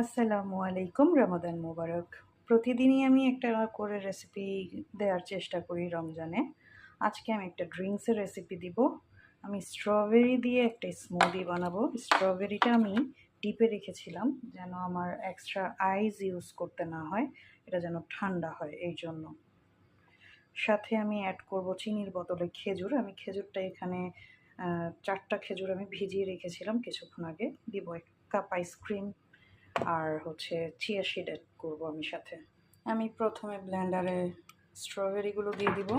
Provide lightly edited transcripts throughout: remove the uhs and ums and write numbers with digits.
আসসালামু আলাইকুম, রমাদান মোবারক। প্রতিদিনই আমি একটা করে রেসিপি দেওয়ার চেষ্টা করি রমজানে। আজকে আমি একটা ড্রিঙ্কসের রেসিপি দিব। আমি স্ট্রবেরি দিয়ে একটা স্মুদি বানাবো। স্ট্রবেরিটা আমি ডিপে রেখেছিলাম যেন আমার এক্সট্রা আইস ইউজ করতে না হয়, এটা যেন ঠান্ডা হয় এই জন্য। সাথে আমি অ্যাড করব চিনির বদলে খেজুর। আমি খেজুরটা এখানে 4টা খেজুর আমি ভিজিয়ে রেখেছিলাম কিছুক্ষণ আগে। দিব 1 কাপ আইসক্রিম আর হচ্ছে চিয়া সিড অ্যাড করবো আমি সাথে। আমি প্রথমে ব্লেন্ডারে স্ট্রবেরিগুলো দিয়ে দিব।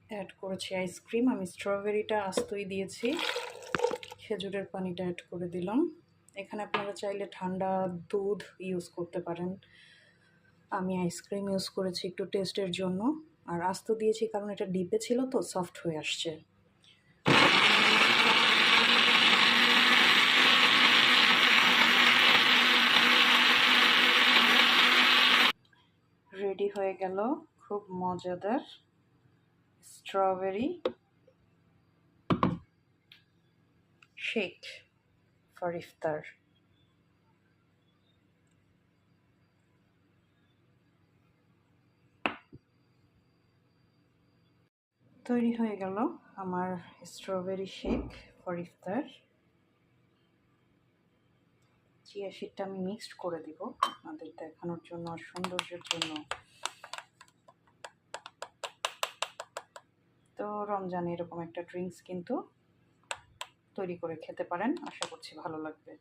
অ্যাড করেছি আইসক্রিম। আমি স্ট্রবেরিটা আস্তই দিয়েছি। খেজুরের পানিটা অ্যাড করে দিলাম। এখানে আপনারা চাইলে ঠান্ডা দুধ ইউজ করতে পারেন। আমি আইসক্রিম ইউজ করেছি একটু টেস্টের জন্য। আর আস্ত দিয়েছি কারণ এটা ডিপে ছিল তো সফট হয়ে আসছে। রেডি হয়ে গেল খুব মজাদার স্ট্রবেরি শেক ফর ইফতার। তৈরি হয়ে গেল আমার স্ট্রবেরি শেক ফর ইফতার। চিয়া সিডটা আমি মিক্সড করে দিব আপনাদের দেখানোর জন্য আর সৌন্দর্যের জন্য। তো রমজানে এরকম একটা ড্রিঙ্কস কিন্তু তৈরি করে খেতে পারেন, আশা করছি ভালো লাগবে।